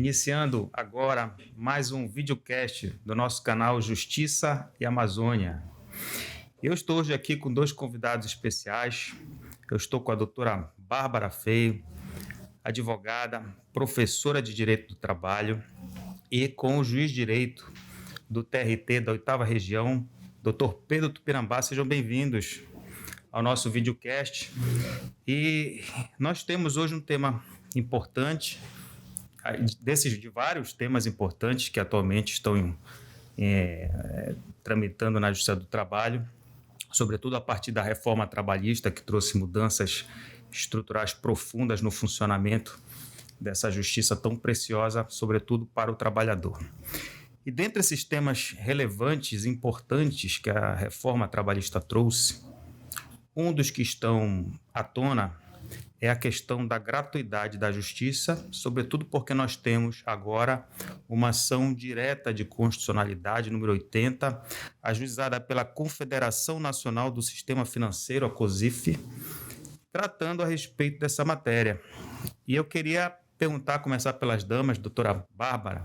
Iniciando agora mais um videocast do nosso canal Justiça e Amazônia. Eu estou hoje aqui com dois convidados especiais. Eu estou com a doutora Bárbara Feio, advogada, professora de Direito do Trabalho, e com o juiz de Direito do TRT da 8ª Região, doutor Pedro Tupinambá. Sejam bem-vindos ao nosso videocast. E nós temos hoje um tema importante, de vários temas importantes que atualmente estão tramitando na Justiça do Trabalho, sobretudo a partir da reforma trabalhista, que trouxe mudanças estruturais profundas no funcionamento dessa justiça tão preciosa, sobretudo para o trabalhador. E dentre esses temas relevantes e importantes que a reforma trabalhista trouxe, um dos que estão à tona é a questão da gratuidade da justiça, sobretudo porque nós temos agora uma ação direta de constitucionalidade, número 80, ajuizada pela Confederação Nacional do Sistema Financeiro, a COSIF, tratando a respeito dessa matéria. E eu queria começar pelas damas, doutora Bárbara,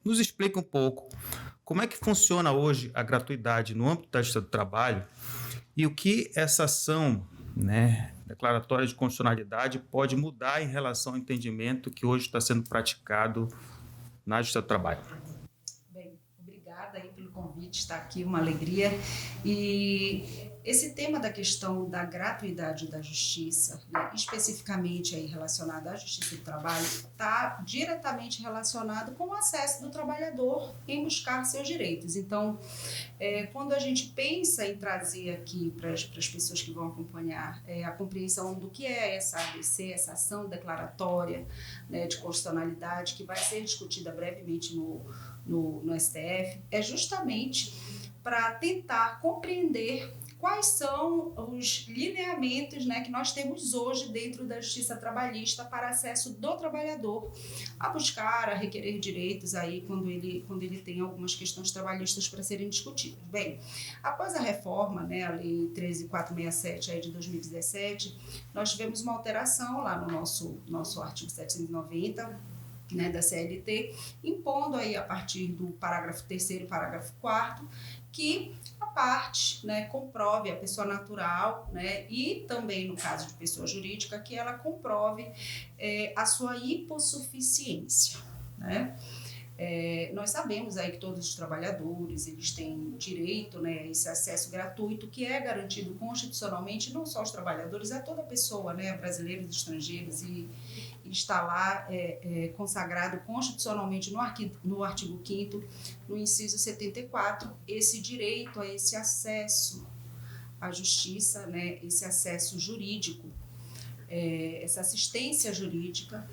nos explica um pouco como é que funciona hoje a gratuidade no âmbito da Justiça do Trabalho e o que essa ação, declaratória de constitucionalidade, pode mudar em relação ao entendimento que hoje está sendo praticado na Justiça do Trabalho. Bem, obrigada aí pelo convite, está aqui uma alegria. E esse tema da questão da gratuidade da justiça, especificamente aí relacionado à Justiça do Trabalho, está diretamente relacionado com o acesso do trabalhador em buscar seus direitos. Então, quando a gente pensa em trazer aqui para as pessoas que vão acompanhar a compreensão do que é essa ADC, essa ação declaratória, de constitucionalidade, que vai ser discutida brevemente no STF, é justamente para tentar compreender quais são os lineamentos, que nós temos hoje dentro da justiça trabalhista para acesso do trabalhador a buscar, a requerer direitos aí quando ele tem algumas questões trabalhistas para serem discutidas. Bem, após a reforma, a Lei 13.467 aí de 2017, nós tivemos uma alteração lá no nosso artigo 790, da CLT, impondo aí a partir do parágrafo 3º e parágrafo 4º que a parte, comprove, a pessoa natural, e também no caso de pessoa jurídica, que ela comprove a sua hipossuficiência, nós sabemos aí que todos os trabalhadores, eles têm direito, a esse acesso gratuito, que é garantido constitucionalmente, não só aos trabalhadores, a toda pessoa, brasileiros e estrangeiros, e está lá consagrado constitucionalmente no artigo 5º, no inciso 74, esse direito a esse acesso à justiça, esse acesso jurídico, essa assistência jurídica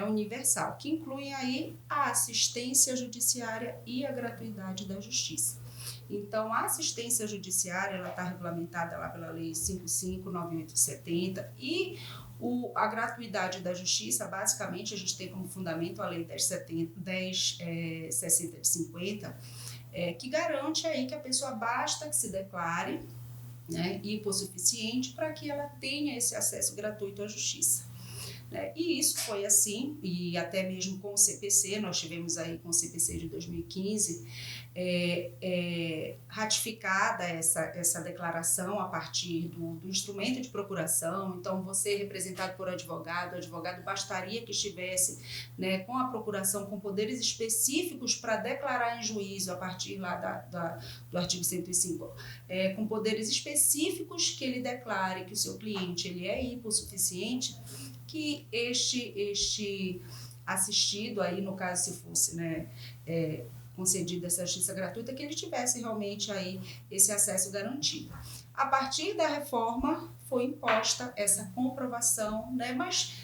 universal, que inclui aí a assistência judiciária e a gratuidade da justiça. Então, a assistência judiciária está regulamentada lá pela Lei 55.9870 e a gratuidade da justiça, basicamente, a gente tem como fundamento a Lei 10.60 de 50, que garante aí que a pessoa basta que se declare hipossuficiente para que ela tenha esse acesso gratuito à justiça. E isso foi assim, e até mesmo com o CPC, nós tivemos aí com o CPC de 2015, ratificada essa declaração a partir do instrumento de procuração. Então, você representado por advogado, o advogado bastaria que estivesse com a procuração com poderes específicos para declarar em juízo a partir lá do artigo 105, com poderes específicos que ele declare que o seu cliente ele é hipossuficiente, que este assistido, aí no caso se fosse concedida essa justiça gratuita, que ele tivesse realmente aí esse acesso garantido. A partir da reforma foi imposta essa comprovação, mas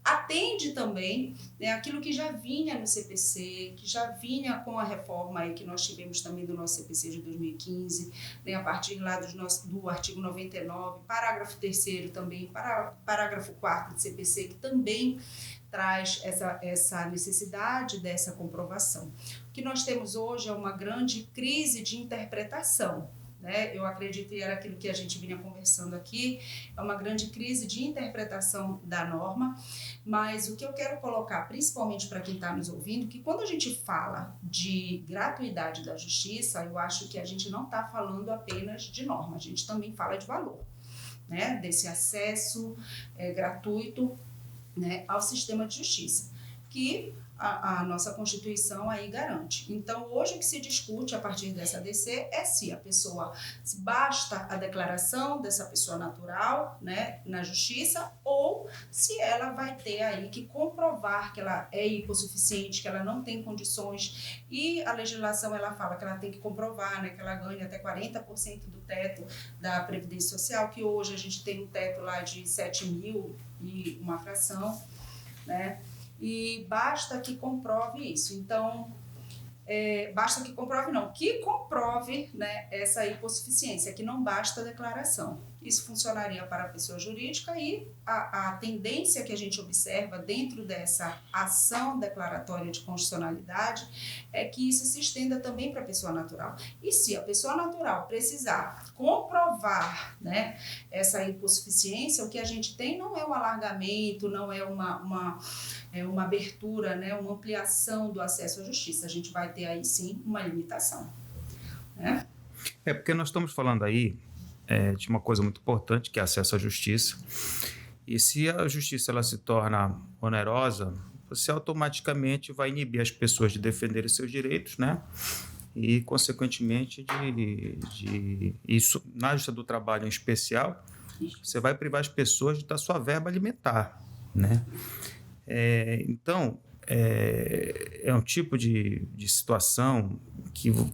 atende também aquilo que já vinha no CPC, que já vinha com a reforma aí que nós tivemos também do nosso CPC de 2015, a partir lá do artigo 99, parágrafo 3º também, parágrafo 4º do CPC, que também traz essa necessidade dessa comprovação. O que nós temos hoje é uma grande crise de interpretação, né? Eu acredito que era aquilo que a gente vinha conversando aqui, é uma grande crise de interpretação da norma, mas o que eu quero colocar, principalmente para quem está nos ouvindo, que quando a gente fala de gratuidade da justiça, eu acho que a gente não está falando apenas de norma, a gente também fala de valor, né? Desse acesso gratuito, né, ao sistema de justiça, que a nossa Constituição aí garante. Então, hoje o que se discute a partir dessa ADC é se a pessoa, se basta a declaração dessa pessoa natural, né, na justiça, ou se ela vai ter aí que comprovar que ela é hipossuficiente, que ela não tem condições, e a legislação ela fala que ela tem que comprovar, né, que ela ganha até 40% do teto da Previdência Social, que hoje a gente tem um teto lá de 7 mil e uma fração, né? E basta que comprove isso. Então, basta que comprove, não, que comprove, né, essa hipossuficiência, que não basta a declaração. Isso funcionaria para a pessoa jurídica e a tendência que a gente observa dentro dessa ação declaratória de constitucionalidade é que isso se estenda também para a pessoa natural. E se a pessoa natural precisar comprovar, né, essa hipossuficiência, o que a gente tem não é um alargamento, não é uma abertura, né, uma ampliação do acesso à justiça. A gente vai ter aí sim uma limitação, né? Porque nós estamos falando aí de uma coisa muito importante, que é acesso à justiça. E se a justiça ela se torna onerosa, você automaticamente vai inibir as pessoas de defenderem seus direitos, né? E, consequentemente, isso, na Justiça do Trabalho em especial, você vai privar as pessoas da sua verba alimentar, né? Então, é um tipo de situação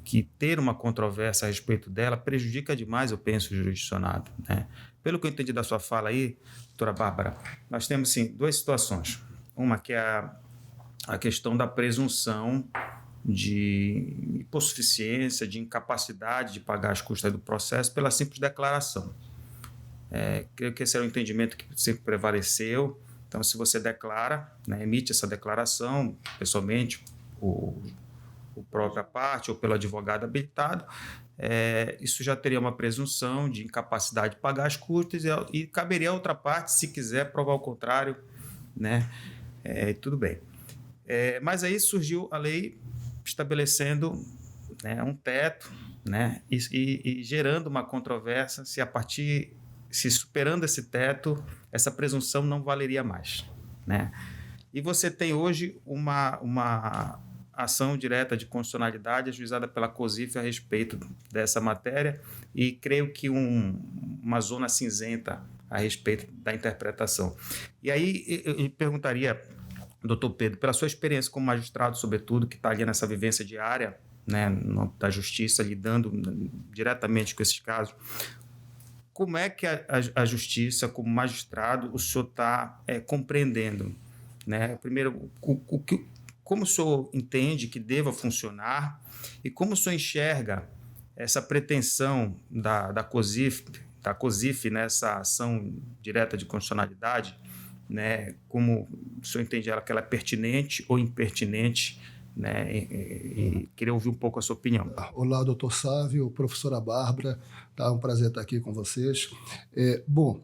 que ter uma controvérsia a respeito dela prejudica demais, eu penso, o jurisdicionado, né? Pelo que eu entendi da sua fala aí, doutora Bárbara, nós temos, sim, duas situações. Uma que é a questão da presunção de hipossuficiência, de incapacidade de pagar as custas do processo pela simples declaração. Creio que esse é o entendimento que sempre prevaleceu. Então, se você declara, né, emite essa declaração pessoalmente, o própria parte ou pelo advogado habilitado, isso já teria uma presunção de incapacidade de pagar as custas e caberia a outra parte, se quiser provar o contrário, né? Tudo bem. Mas aí surgiu a lei estabelecendo, né, um teto, né, e gerando uma controvérsia se superando esse teto, essa presunção não valeria mais, né? E você tem hoje uma ação direta de constitucionalidade ajuizada pela COSIF a respeito dessa matéria e creio que uma zona cinzenta a respeito da interpretação. E aí eu perguntaria, doutor Pedro, pela sua experiência como magistrado, sobretudo, que está ali nessa vivência diária, né, da justiça, lidando diretamente com esses casos, como é que a justiça, como magistrado, o senhor está compreendendo, né? Primeiro, como o senhor entende que deva funcionar e como o senhor enxerga essa pretensão da COSIF nessa ação direta de constitucionalidade, né? Como o senhor entende que ela é pertinente ou impertinente, né? E queria ouvir um pouco a sua opinião. Olá, doutor Sávio, professora Bárbara, tá um prazer estar aqui com vocês. Bom,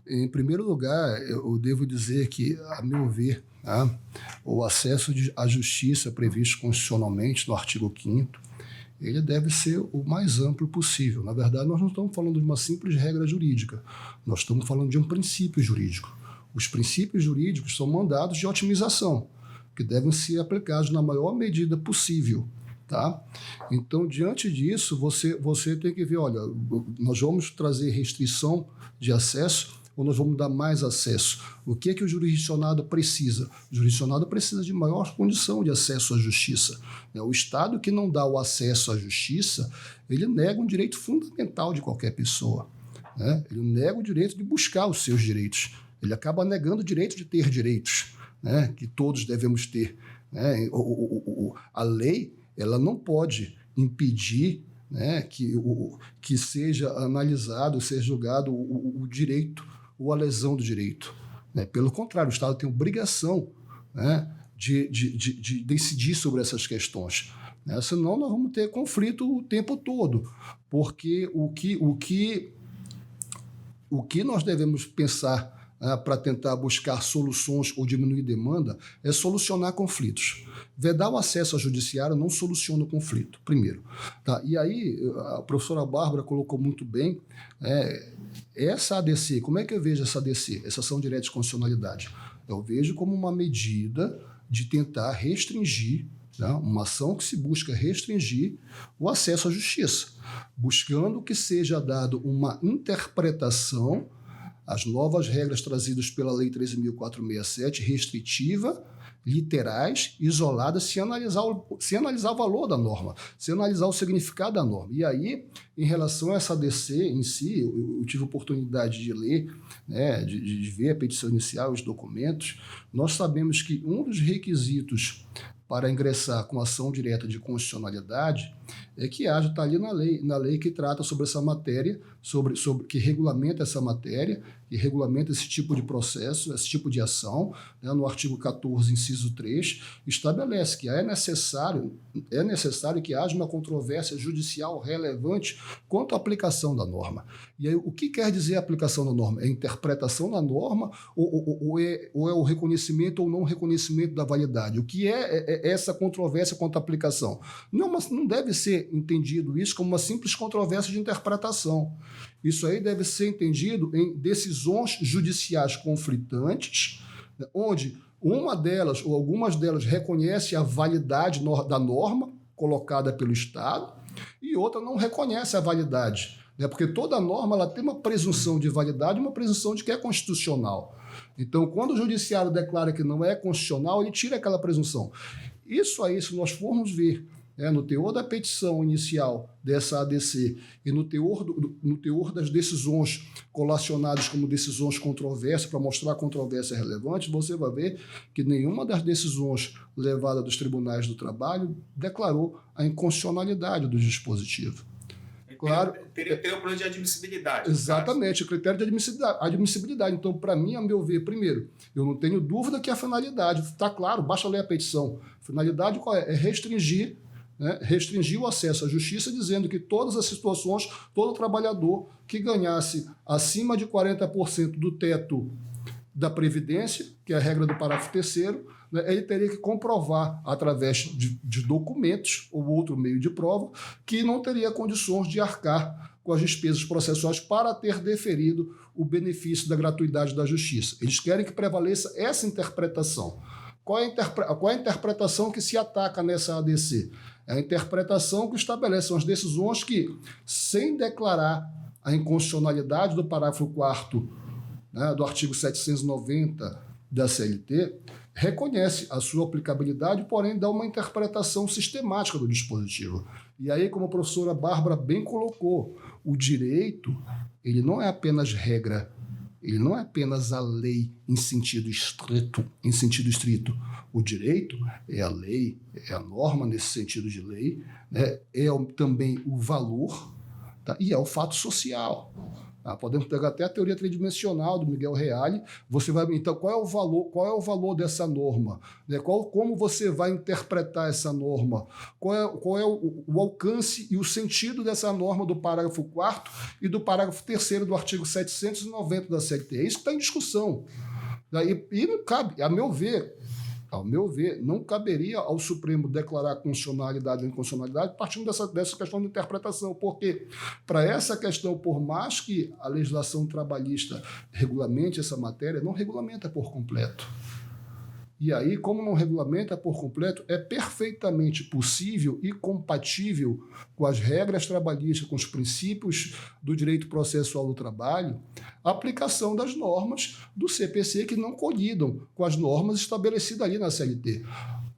em primeiro lugar, eu devo dizer que, a meu ver, tá, o acesso à justiça previsto constitucionalmente no artigo 5º, ele deve ser o mais amplo possível. Na verdade, nós não estamos falando de uma simples regra jurídica, nós estamos falando de um princípio jurídico. Os princípios jurídicos são mandados de otimização, que devem ser aplicados na maior medida possível, tá? Então, diante disso, você tem que ver, olha, nós vamos trazer restrição de acesso ou nós vamos dar mais acesso? O que o jurisdicionado precisa? O jurisdicionado precisa de maior condição de acesso à justiça. O Estado que não dá o acesso à justiça, ele nega um direito fundamental de qualquer pessoa, né? Ele nega o direito de buscar os seus direitos. Ele acaba negando o direito de ter direitos, né, que todos devemos ter, né? A lei ela não pode impedir, né, que seja analisado, seja julgado o direito ou a lesão do direito, né? Pelo contrário, o Estado tem obrigação, né, de decidir sobre essas questões. né? Senão nós vamos ter conflito o tempo todo, porque o que nós devemos pensar para tentar buscar soluções ou diminuir demanda é solucionar conflitos. Vedar o acesso ao judiciário não soluciona o conflito, primeiro. Tá? E aí, a professora Bárbara colocou muito bem, essa ADC, como é que eu vejo essa ADC, essa ação direta de constitucionalidade? Eu vejo como uma medida de tentar restringir, tá? Uma ação que se busca restringir o acesso à justiça, buscando que seja dado uma interpretação às novas regras trazidas pela Lei 13.467, restritiva, literais, isoladas, sem analisar o valor da norma, sem analisar o significado da norma. E aí, em relação a essa ADC em si, eu tive a oportunidade de ler, né, de ver a petição inicial, os documentos. Nós sabemos que um dos requisitos para ingressar com ação direta de constitucionalidade é que haja, está ali na lei que trata sobre essa matéria, que regulamenta essa matéria, que regulamenta esse tipo de processo, esse tipo de ação, né, no artigo 14, inciso 3, estabelece que é necessário que haja uma controvérsia judicial relevante quanto à aplicação da norma. E aí, o que quer dizer a aplicação da norma? É a interpretação da norma ou é o reconhecimento ou não reconhecimento da validade? O que é essa controvérsia quanto à aplicação? Não deve ser entendido isso como uma simples controvérsia de interpretação. Isso aí deve ser entendido em decisões judiciais conflitantes, onde uma delas ou algumas delas reconhece a validade da norma colocada pelo Estado e outra não reconhece a validade, né? Porque toda norma ela tem uma presunção de validade e uma presunção de que é constitucional. Então, quando o judiciário declara que não é constitucional, ele tira aquela presunção. Isso aí, se nós formos ver no teor da petição inicial dessa ADC e no teor das decisões colacionadas como decisões controversas, para mostrar controvérsia relevante, você vai ver que nenhuma das decisões levadas dos tribunais do trabalho declarou a inconstitucionalidade do dispositivo. Claro, teria um problema de admissibilidade. Exatamente, o critério de admissibilidade. Então, para mim, a meu ver, primeiro, eu não tenho dúvida que a finalidade, está claro, basta ler a petição. A finalidade qual é? É restringir o acesso à justiça, dizendo que todas as situações, todo trabalhador que ganhasse acima de 40% do teto da Previdência, que é a regra do parágrafo 3º, ele teria que comprovar, através de documentos ou outro meio de prova, que não teria condições de arcar com as despesas processuais para ter deferido o benefício da gratuidade da justiça. Eles querem que prevaleça essa interpretação. Qual é a interpretação que se ataca nessa ADC? É a interpretação que estabelece as decisões que, sem declarar a inconstitucionalidade do parágrafo 4º, do artigo 790 da CLT, reconhece a sua aplicabilidade, porém dá uma interpretação sistemática do dispositivo. E aí, como a professora Bárbara bem colocou, o direito ele não é apenas regra, ele não é apenas a lei em sentido estrito. O direito é a lei, é a norma nesse sentido de lei, né? Também o valor, tá? E é o fato social. Podemos pegar até a teoria tridimensional do Miguel Reale. Você vai, então, qual é o valor dessa norma? Né? Como você vai interpretar essa norma? Qual é o alcance e o sentido dessa norma do parágrafo 4º e do parágrafo 3º do artigo 790 da CLT? É isso que está em discussão. E não cabe, ao meu ver, não caberia ao Supremo declarar a constitucionalidade ou inconstitucionalidade partindo dessa questão de interpretação, porque para essa questão, por mais que a legislação trabalhista regulamente essa matéria, não regulamenta por completo. E aí, como não regulamenta por completo, é perfeitamente possível e compatível com as regras trabalhistas, com os princípios do direito processual do trabalho, a aplicação das normas do CPC que não colidam com as normas estabelecidas ali na CLT.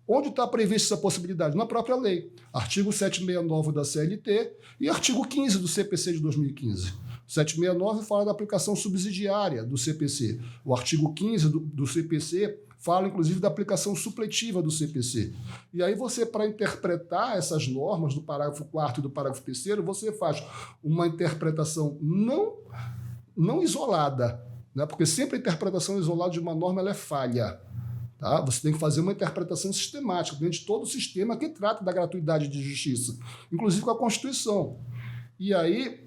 Onde está prevista essa possibilidade? Na própria lei. Artigo 769 da CLT e artigo 15 do CPC de 2015. 769 fala da aplicação subsidiária do CPC. O artigo 15 do CPC fala, inclusive, da aplicação supletiva do CPC. E aí você, para interpretar essas normas do parágrafo 4º e do parágrafo 3º, você faz uma interpretação não isolada, né? Porque sempre a interpretação isolada de uma norma ela é falha. Tá? Você tem que fazer uma interpretação sistemática dentro de todo o sistema que trata da gratuidade de justiça, inclusive com a Constituição. E aí,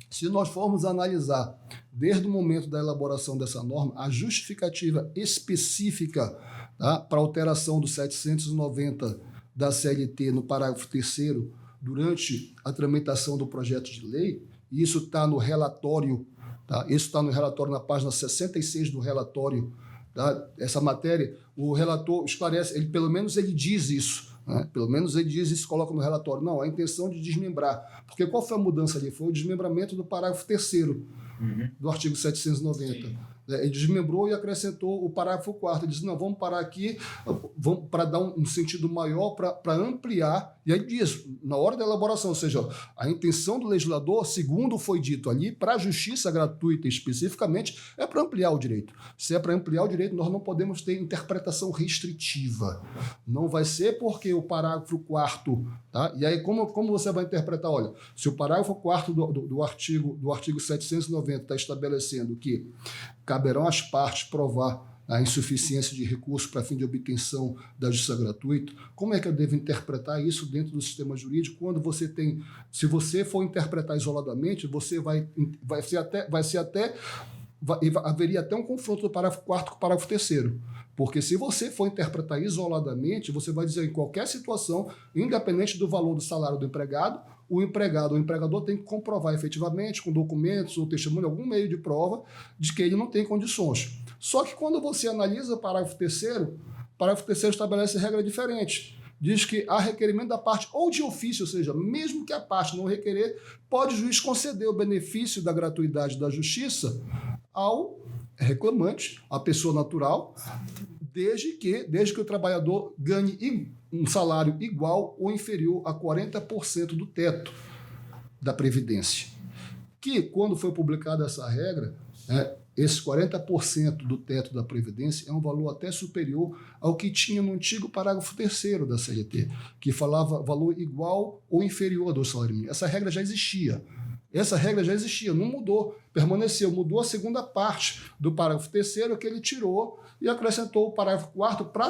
se nós formos analisar, desde o momento da elaboração dessa norma, a justificativa específica, tá, para alteração do 790 da CLT no parágrafo 3º, durante a tramitação do projeto de lei, e isso está no relatório, tá? Isso está no relatório na página 66 do relatório, tá? Essa matéria, o relator esclarece, pelo menos ele diz isso, né? Pelo menos ele diz isso, coloca no relatório. Não, a intenção de desmembrar. Porque qual foi a mudança ali? Foi o desmembramento do parágrafo 3º do artigo 790. Sim. Ele desmembrou e acrescentou o parágrafo 4º. Ele disse, não, vamos parar aqui para dar um sentido maior, para ampliar. E aí diz, na hora da elaboração, ou seja, a intenção do legislador, segundo foi dito ali, para a justiça gratuita especificamente, é para ampliar o direito. Se é para ampliar o direito, nós não podemos ter interpretação restritiva. Não vai ser porque o parágrafo 4º, tá? E aí como você vai interpretar? Olha, se o parágrafo 4º do artigo 790 está estabelecendo que caberão às partes provar a insuficiência de recursos para fim de obtenção da justiça gratuita, como é que eu devo interpretar isso dentro do sistema jurídico? Quando você tem, se você for interpretar isoladamente, você haveria até um confronto do parágrafo 4º com o parágrafo 3º. Porque se você for interpretar isoladamente, você vai dizer em qualquer situação, independente do valor do salário do empregado, o empregado ou o empregador tem que comprovar efetivamente, com documentos ou testemunho, algum meio de prova, de que ele não tem condições. Só que quando você analisa o parágrafo 3º estabelece regra diferente. Diz que há requerimento da parte ou de ofício, ou seja, mesmo que a parte não requerer, pode o juiz conceder o benefício da gratuidade da justiça ao reclamante, à pessoa natural, desde que o trabalhador ganhe um salário igual ou inferior a 40% do teto da Previdência. Que, quando foi publicada essa regra, esse 40% do teto da Previdência é um valor até superior ao que tinha no antigo parágrafo 3º da CLT, que falava valor igual ou inferior do salário mínimo. Essa regra já existia. Não mudou, permaneceu. Mudou a segunda parte do parágrafo 3º, que ele tirou e acrescentou o parágrafo 4º para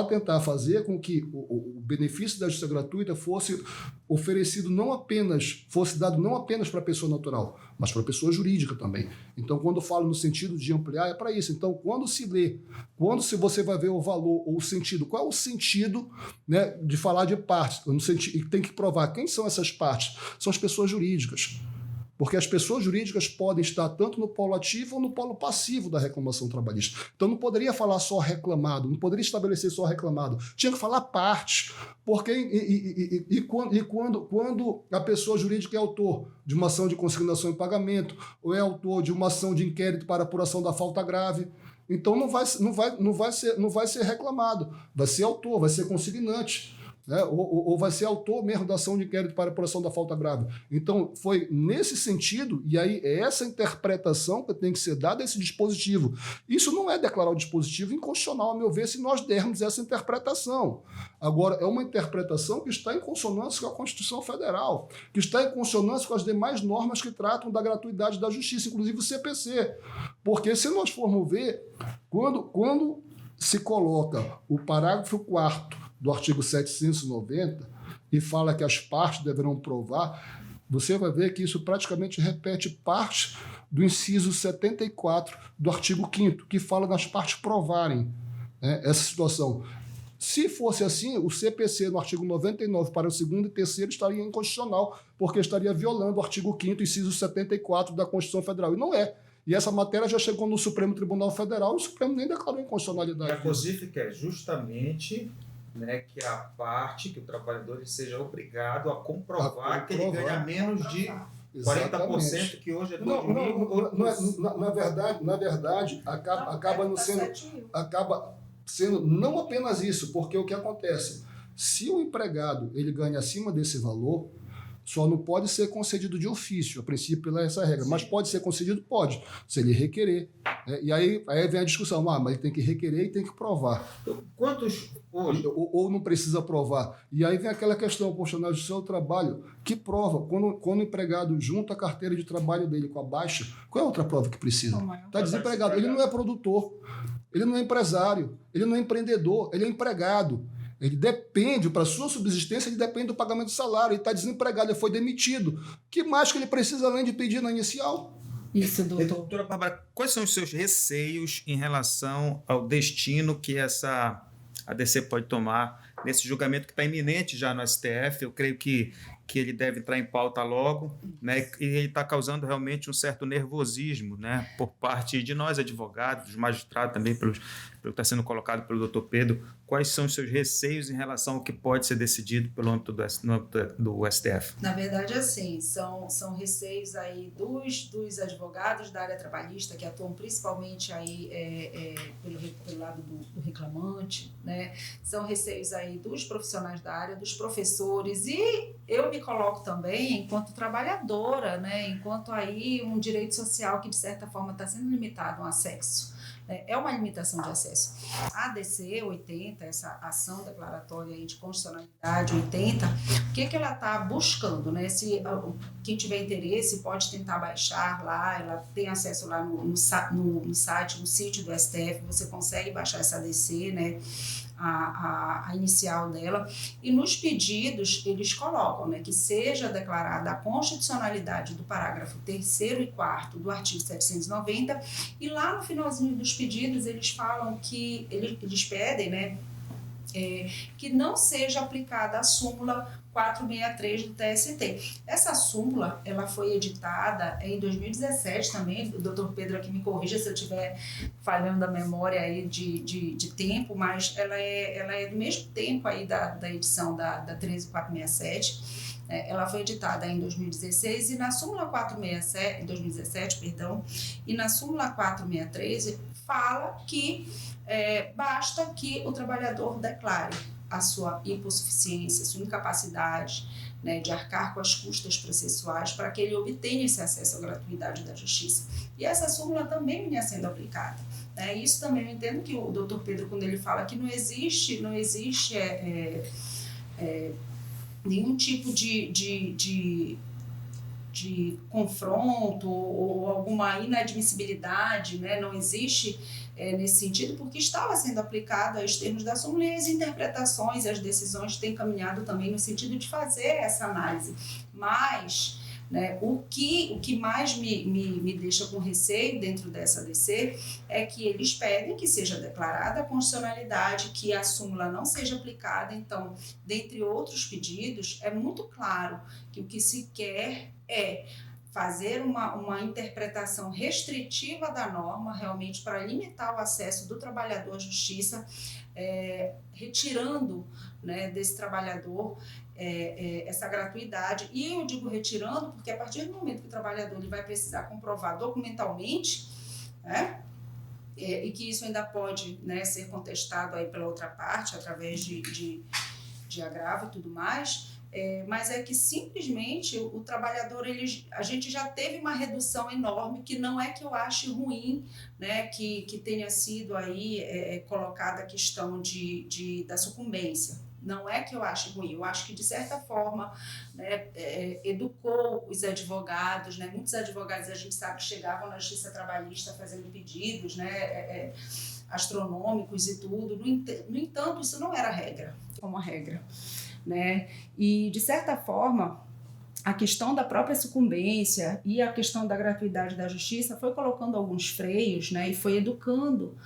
tentar fazer com que o benefício da justiça gratuita fosse oferecido fosse dado não apenas para a pessoa natural, mas para a pessoa jurídica também. Então, quando eu falo no sentido de ampliar, é para isso. Então, se você vai ver o valor ou o sentido, qual é o sentido, né, de falar de partes? No sentido, tem que provar quem são essas partes. São as pessoas jurídicas. Porque as pessoas jurídicas podem estar tanto no polo ativo ou no polo passivo da reclamação trabalhista. Então não poderia falar só reclamado, não poderia estabelecer só reclamado. Tinha que falar parte. Porque quando a pessoa jurídica é autor de uma ação de consignação em pagamento ou é autor de uma ação de inquérito para apuração da falta grave, então não vai ser reclamado, vai ser autor, vai ser consignante. Né? Ou vai ser autor mesmo da ação de inquérito para apuração da falta grave. Então, foi nesse sentido, e aí é essa interpretação que tem que ser dada a esse dispositivo. Isso não é declarar o dispositivo inconstitucional, a meu ver, se nós dermos essa interpretação. Agora, é uma interpretação que está em consonância com a Constituição Federal, que está em consonância com as demais normas que tratam da gratuidade da justiça, inclusive o CPC. Porque se nós formos ver, quando se coloca o parágrafo 4º do artigo 790 e fala que as partes deverão provar, você vai ver que isso praticamente repete parte do inciso 74 do artigo 5º, que fala das partes provarem, né, essa situação. Se fosse assim, o CPC no artigo 99 para o 2º e 3º estaria inconstitucional, porque estaria violando o artigo 5º, inciso 74 da Constituição Federal. E não é. E essa matéria já chegou no Supremo Tribunal Federal e o Supremo nem declarou inconstitucionalidade. A COSIF quer justamente, né, que a parte, que o trabalhador seja obrigado a comprovar que ele ganha menos de 40%, que hoje é do mínimo. Na verdade, acaba sendo não apenas isso, porque o que acontece? Se o empregado ele ganha acima desse valor, Só não pode ser concedido de ofício, a princípio é essa regra. Mas pode ser concedido? Pode, se ele requerer. Né? E aí vem a discussão, mas ele tem que requerer e tem que provar. Quantos hoje? Ou não precisa provar. E aí vem aquela questão, poxa, no seu trabalho, que prova? Quando o empregado junta a carteira de trabalho dele com a baixa, qual é a outra prova que precisa? Está desempregado. Ele não é produtor, ele não é empresário, ele não é empreendedor, ele é empregado. Ele depende, para sua subsistência, ele depende do pagamento do salário. Ele está desempregado, ele foi demitido. O que mais que ele precisa além de pedir na inicial? Isso, doutor. Doutora Bárbara, quais são os seus receios em relação ao destino que essa ADC pode tomar nesse julgamento que está iminente já no STF? Eu creio que ele deve entrar em pauta logo, né? E ele está causando realmente um certo nervosismo, né? Por parte de nós, advogados, dos magistrados também, pelo que está sendo colocado pelo doutor Pedro. Quais são os seus receios em relação ao que pode ser decidido pelo âmbito do STF? Na verdade, assim, são receios aí dos advogados da área trabalhista que atuam principalmente aí pelo lado do reclamante, né? São receios aí dos profissionais da área, dos professores, e eu me coloco também enquanto trabalhadora, né? Enquanto aí um direito social que de certa forma está sendo limitado ao acesso. É uma limitação de acesso. A ADC 80, essa ação declaratória aí de constitucionalidade 80, o que ela está buscando? Né? Se quem tiver interesse pode tentar baixar lá, ela tem acesso lá no site, no sítio do STF, você consegue baixar essa ADC, né? A inicial dela, e nos pedidos eles colocam, né, que seja declarada a constitucionalidade do parágrafo 3º e 4º do artigo 790, e lá no finalzinho dos pedidos eles falam que eles pedem, né, que não seja aplicada a súmula 463 do TST. Essa súmula, ela foi editada em 2017 também, o doutor Pedro aqui me corrija se eu estiver falhando a memória aí de tempo, mas ela é do mesmo tempo aí da edição da 13467. Ela foi editada em 2016 e na súmula 467, em 2017, perdão, e na súmula 463 fala que basta que o trabalhador declare a sua hipossuficiência, a sua incapacidade, né, de arcar com as custas processuais para que ele obtenha esse acesso à gratuidade da justiça. E essa súmula também vinha sendo aplicada. Né? Isso também eu entendo que o doutor Pedro, quando ele fala que não existe nenhum tipo de confronto ou alguma inadmissibilidade, né? Não existe nesse sentido, porque estava sendo aplicado aos termos da súmula e as interpretações e as decisões têm caminhado também no sentido de fazer essa análise. Mas, né, o que mais me deixa com receio dentro dessa ADC é que eles pedem que seja declarada a constitucionalidade, que a súmula não seja aplicada. Então, dentre outros pedidos, é muito claro que o que se quer é fazer uma interpretação restritiva da norma, realmente para limitar o acesso do trabalhador à justiça, retirando, né, desse trabalhador essa gratuidade. E eu digo retirando porque a partir do momento que o trabalhador ele vai precisar comprovar documentalmente, né, e que isso ainda pode, né, ser contestado aí pela outra parte através de agravo e tudo mais, mas é que simplesmente o trabalhador, a gente já teve uma redução enorme, que não é que eu ache ruim, né, que tenha sido aí colocada a questão da sucumbência. Não é que eu ache ruim, eu acho que de certa forma, né, educou os advogados, né, muitos advogados a gente sabe que chegavam na justiça trabalhista fazendo pedidos, né, astronômicos e tudo, no entanto isso não era regra, como regra. Né? E, de certa forma, a questão da própria sucumbência e a questão da gratuidade da justiça foi colocando alguns freios, né? E foi educando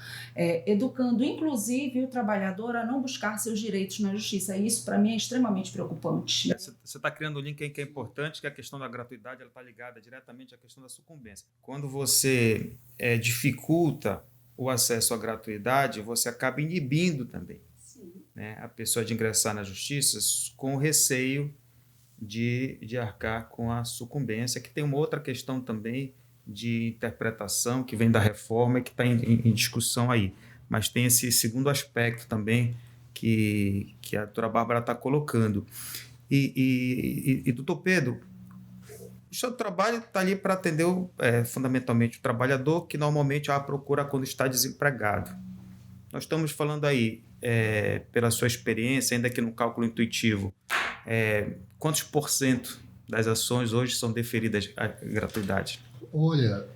inclusive o trabalhador a não buscar seus direitos na justiça. E isso, para mim, é extremamente preocupante. Você está criando um link aí que é importante, que a questão da gratuidade está ligada diretamente à questão da sucumbência. Quando você dificulta o acesso à gratuidade, você acaba inibindo também, né, a pessoa de ingressar na justiça com o receio de arcar com a sucumbência, que tem uma outra questão também de interpretação que vem da reforma e que está em discussão aí. Mas tem esse segundo aspecto também que a doutora Bárbara está colocando. E doutor Pedro, o Estado do Trabalho está ali para atender fundamentalmente o trabalhador, que normalmente a procura quando está desempregado. Nós estamos falando aí, pela sua experiência, ainda que no cálculo intuitivo, quantos % das ações hoje são deferidas à gratuidade? Olha,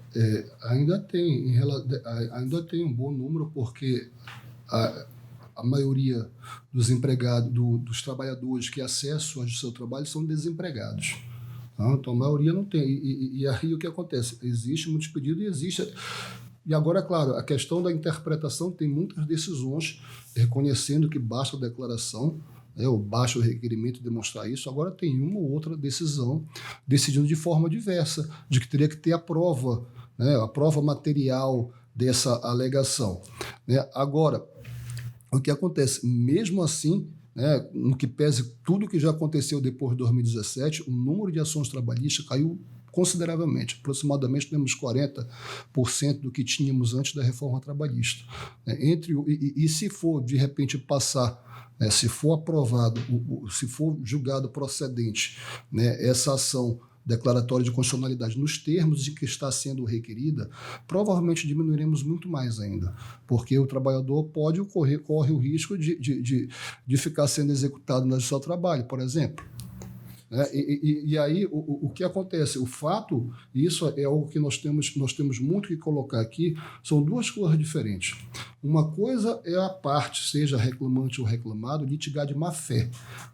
ainda tem um bom número, porque a maioria dos empregados, dos trabalhadores que acessam ao seu trabalho são desempregados. Então, a maioria não tem. E aí o que acontece? Existe muitos pedidos e existe... E agora, claro, a questão da interpretação, tem muitas decisões reconhecendo que basta a declaração, ou basta o requerimento demonstrar isso. Agora tem uma ou outra decisão decidindo de forma diversa, de que teria que ter a prova, né, a prova material dessa alegação. Né? Agora, o que acontece? Mesmo assim, né, no que pese tudo que já aconteceu depois de 2017, o número de ações trabalhistas caiu consideravelmente. Aproximadamente temos 40% do que tínhamos antes da reforma trabalhista. E se for, de repente, passar, né, se for aprovado, se for julgado procedente, né, essa ação declaratória de constitucionalidade nos termos de que está sendo requerida, provavelmente diminuiremos muito mais ainda, porque o trabalhador corre o risco de ficar sendo executado no seu trabalho, por exemplo. E aí o que acontece? O fato, e isso é algo que nós temos muito que colocar aqui, são duas coisas diferentes. Uma coisa é a parte, seja reclamante ou reclamado, litigar de má fé,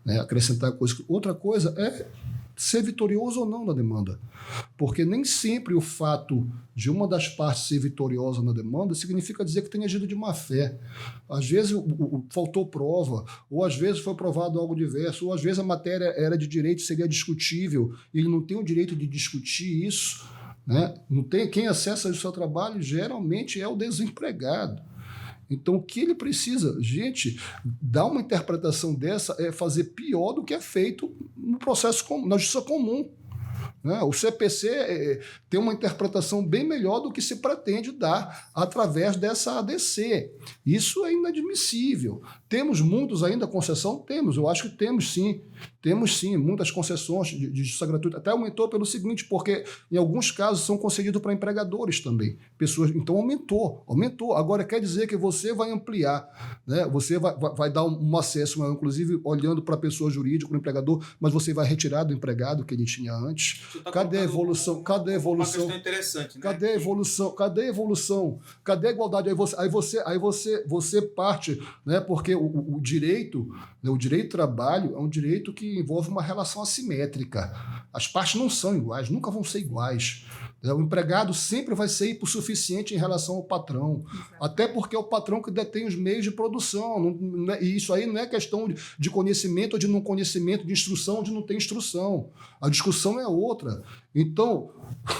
né? Acrescentar coisas. Outra coisa é ser vitorioso ou não na demanda. Porque nem sempre o fato de uma das partes ser vitoriosa na demanda significa dizer que tenha agido de má fé. Às vezes faltou prova, ou às vezes foi provado algo diverso, ou às vezes a matéria era de direito, seria discutível, e ele não tem o direito de discutir isso. Né? Não tem, quem acessa o seu trabalho geralmente é o desempregado. Então, o que ele precisa? Gente, dar uma interpretação dessa é fazer pior do que é feito no processo na justiça comum. Né? O CPC tem uma interpretação bem melhor do que se pretende dar através dessa ADC. Isso é inadmissível. Temos muitos ainda concessão? Temos, eu acho que temos sim. Temos sim, muitas concessões de justiça gratuita. Até aumentou pelo seguinte, porque em alguns casos são concedidos para empregadores também. Pessoas, então aumentou. Agora quer dizer que você vai ampliar, né? Você vai dar um acesso, inclusive olhando para a pessoa jurídica, o empregador, mas você vai retirar do empregado que ele tinha antes. Cadê a evolução? Cadê a evolução? Uma questão interessante, né? Cadê a evolução? Cadê a evolução? Cadê a igualdade? Aí você parte, né? Porque o direito, né? O direito do trabalho é um direito que envolve uma relação assimétrica. As partes não são iguais, nunca vão ser iguais. O empregado sempre vai ser hipossuficiente em relação ao patrão. Exato. Até porque é o patrão que detém os meios de produção. E isso aí não é questão de conhecimento ou de não conhecimento, de instrução ou de não ter instrução. A discussão é outra. Então,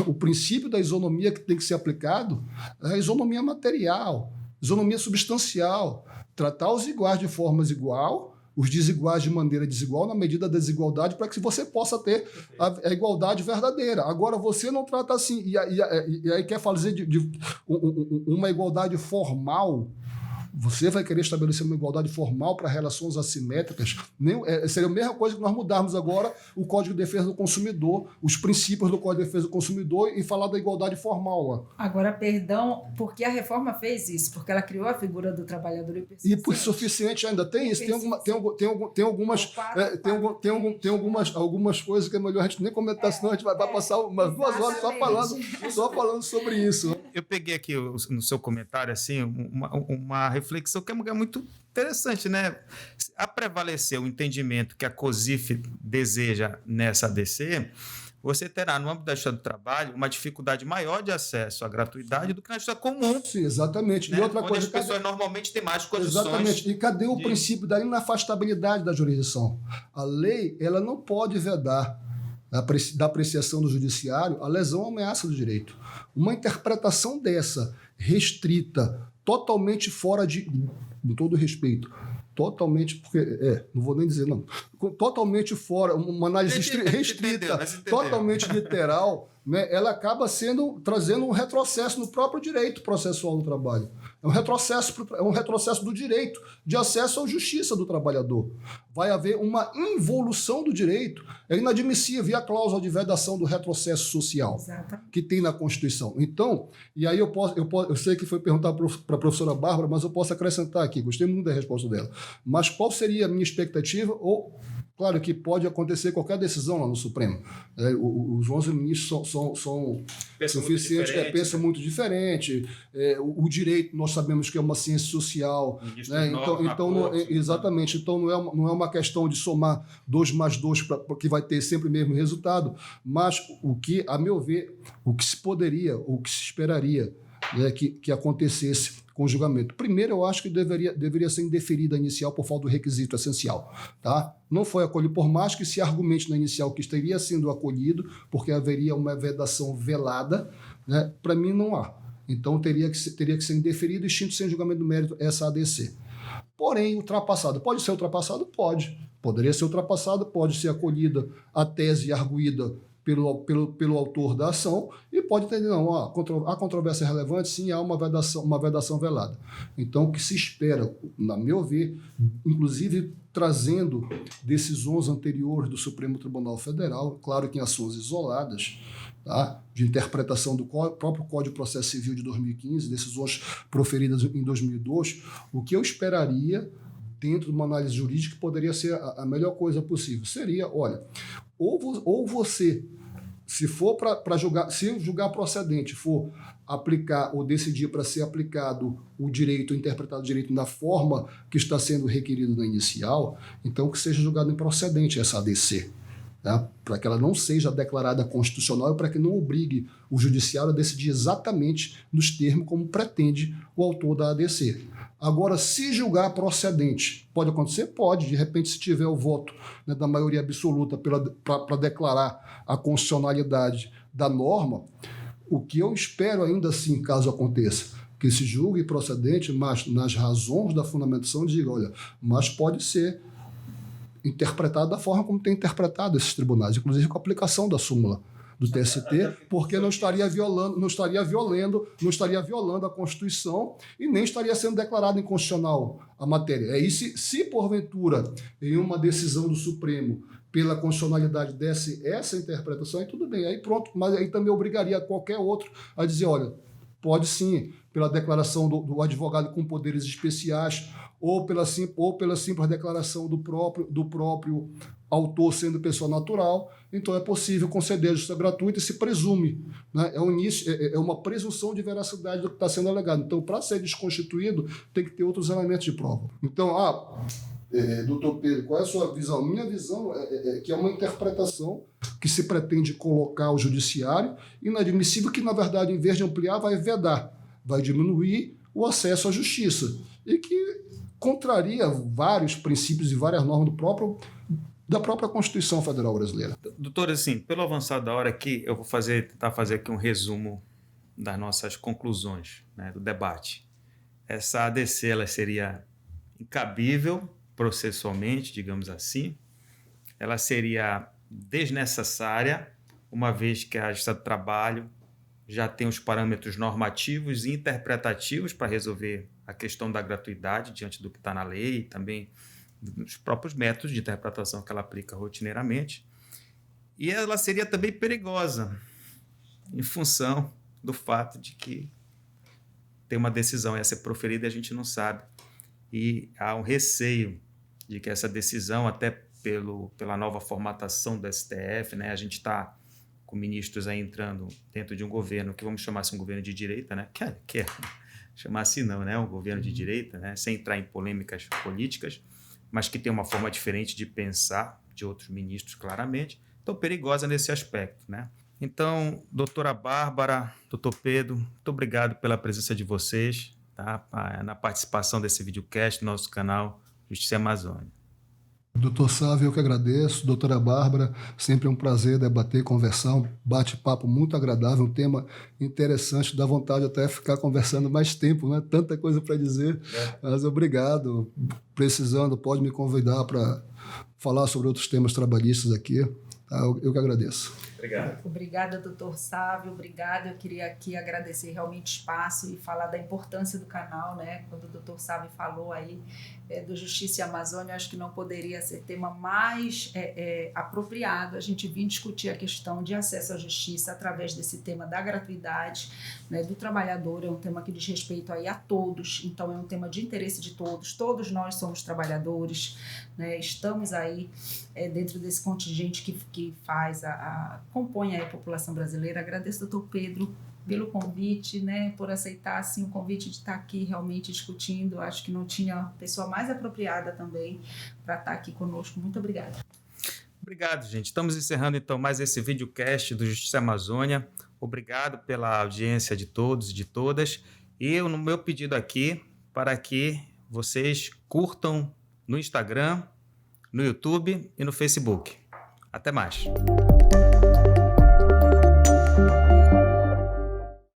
o princípio da isonomia que tem que ser aplicado é a isonomia material, isonomia substancial. Tratar os iguais de forma igual, os desiguais de maneira desigual, na medida da desigualdade, para que você possa ter a igualdade verdadeira. Agora, você não trata assim, e aí quer fazer uma igualdade formal. Você vai querer estabelecer uma igualdade formal para relações assimétricas. Seria a mesma coisa que nós mudarmos agora o Código de Defesa do Consumidor, os princípios do Código de Defesa do Consumidor e falar da igualdade formal. Agora, perdão, porque a reforma fez isso? Porque ela criou a figura do trabalhador hipossuficiente. E por suficiente ainda tem isso. Tem algumas coisas que é melhor a gente nem comentar, senão a gente vai passar umas 2 horas só falando sobre isso. Eu peguei aqui no seu comentário assim, uma reflexão que é muito interessante, né? A prevalecer o entendimento que a COSIF deseja nessa ADC, você terá, no âmbito da Justiça do Trabalho, uma dificuldade maior de acesso à gratuidade do que na Justiça comum. Sim, exatamente. Né? E outra onde coisa, as pessoas normalmente têm mais condições. Exatamente. E cadê o princípio da inafastabilidade da jurisdição? A lei, ela não pode vedar da apreciação do judiciário a lesão ou ameaça do direito. Uma interpretação dessa, restrita, totalmente fora com todo respeito, totalmente, porque, não vou nem dizer, não, totalmente fora, uma análise restrita, totalmente literal, né, ela acaba trazendo um retrocesso no próprio direito processual do trabalho. É um retrocesso do direito de acesso à justiça do trabalhador. Vai haver uma involução do direito. É inadmissível via a cláusula de vedação do retrocesso social. Exatamente. Que tem na Constituição. Então, e aí eu sei que foi perguntar para a professora Bárbara, mas eu posso acrescentar aqui, gostei muito da resposta dela. Mas qual seria a minha expectativa? Claro que pode acontecer qualquer decisão lá no Supremo. Os 11 ministros são suficientes, pensam muito diferente. O direito, nós sabemos que é uma ciência social. Né? Exatamente. Então, não é uma questão de somar 2 mais 2 porque vai ter sempre o mesmo resultado. Mas, a meu ver, o que se poderia, o que se esperaria, né, que acontecesse com o julgamento. Primeiro, eu acho que deveria ser indeferida a inicial por falta do requisito essencial. Tá? Não foi acolhido, por mais que se argumente na inicial que estaria sendo acolhido, porque haveria uma vedação velada, né? Para mim não há. Então teria que ser indeferido e extinto sem julgamento do mérito essa ADC. Porém, ultrapassado. Pode ser ultrapassado? Pode. Poderia ser ultrapassado, pode ser acolhida a tese arguída pelo autor da ação e pode entender, não, a controvérsia é relevante, sim, há uma vedação velada. Então, o que se espera, na meu ver, inclusive trazendo decisões anteriores do Supremo Tribunal Federal, claro que em ações isoladas, tá, de interpretação do próprio Código de Processo Civil de 2015, decisões proferidas em 2002, o que eu esperaria dentro de uma análise jurídica que poderia ser a melhor coisa possível seria, olha, ou você, se for para julgar, se julgar procedente, for aplicar ou decidir para ser aplicado o direito, interpretado o direito na forma que está sendo requerido na inicial, então que seja julgado improcedente essa ADC, tá? Para que ela não seja declarada constitucional e para que não obrigue o judiciário a decidir exatamente nos termos como pretende o autor da ADC. Agora, se julgar procedente, pode acontecer? Pode. De repente, se tiver o voto, né, da maioria absoluta para declarar a constitucionalidade da norma, o que eu espero ainda assim, caso aconteça, que se julgue procedente, mas nas razões da fundamentação diga, olha, mas pode ser interpretado da forma como tem interpretado esses tribunais, inclusive com a aplicação da súmula do TST, porque não estaria violando a Constituição e nem estaria sendo declarado inconstitucional a matéria. Aí, se porventura, em uma decisão do Supremo, pela constitucionalidade desse essa interpretação, aí tudo bem, aí pronto, mas aí também obrigaria qualquer outro a dizer, olha, pode sim, pela declaração do advogado com poderes especiais, ou pela simples declaração do próprio autor sendo pessoa natural, então é possível conceder a justiça gratuita e se presume, né? É uma presunção de veracidade do que está sendo alegado. Então, para ser desconstituído, tem que ter outros elementos de prova. Então, doutor Pedro, qual é a sua visão? Minha visão é que é uma interpretação que se pretende colocar o judiciário inadmissível que, na verdade, em vez de ampliar, vai vedar, vai diminuir o acesso à justiça e que contraria vários princípios e várias normas da própria Constituição Federal Brasileira. Doutor, assim, pelo avançado da hora aqui, eu vou tentar fazer aqui um resumo das nossas conclusões, né, do debate. Essa ADC ela seria incabível processualmente, digamos assim. Ela seria desnecessária, uma vez que a Justiça do Trabalho já tem os parâmetros normativos e interpretativos para resolver a questão da gratuidade diante do que está na lei e também os próprios métodos de interpretação que ela aplica rotineiramente. E ela seria também perigosa em função do fato de que tem uma decisão a ser proferida e a gente não sabe. E há um receio de que essa decisão, até pela nova formatação do STF, né, a gente está com ministros aí entrando dentro de um governo que vamos chamar assim um governo de direita, né? Quer chamar assim não, né? Um governo de direita, né? Sem entrar em polêmicas políticas, mas que tem uma forma diferente de pensar de outros ministros, claramente. Então, perigosa nesse aspecto, né? Então, doutora Bárbara, doutor Pedro, muito obrigado pela presença de vocês, tá? Na participação desse videocast no nosso canal Justiça Amazônia. Doutor Sávio, eu que agradeço. Doutora Bárbara, sempre é um prazer debater, conversar, um bate-papo muito agradável, um tema interessante, dá vontade até ficar conversando mais tempo, né? Tanta coisa para dizer, mas obrigado. Precisando, pode me convidar para falar sobre outros temas trabalhistas aqui. Tá? Eu que agradeço. Obrigado. Obrigada, doutor Sávio, obrigada. Eu queria aqui agradecer realmente o espaço e falar da importância do canal, né? Quando o doutor Sávio falou aí do Justiça e Amazônia, acho que não poderia ser tema mais apropriado a gente vir discutir a questão de acesso à justiça através desse tema da gratuidade, né, do trabalhador. É um tema que diz respeito aí a todos, então é um tema de interesse de todos nós somos trabalhadores, né, estamos aí dentro desse contingente que compõe a população brasileira. Agradeço ao doutor Pedro pelo convite, né, por aceitar assim, o convite de estar aqui realmente discutindo. Acho que não tinha pessoa mais apropriada também para estar aqui conosco. Muito obrigada. Obrigado, gente. Estamos encerrando então mais esse videocast do Justiça Amazônia. Obrigado pela audiência de todos e de todas. E no meu pedido aqui para que vocês curtam no Instagram, no YouTube e no Facebook. Até mais.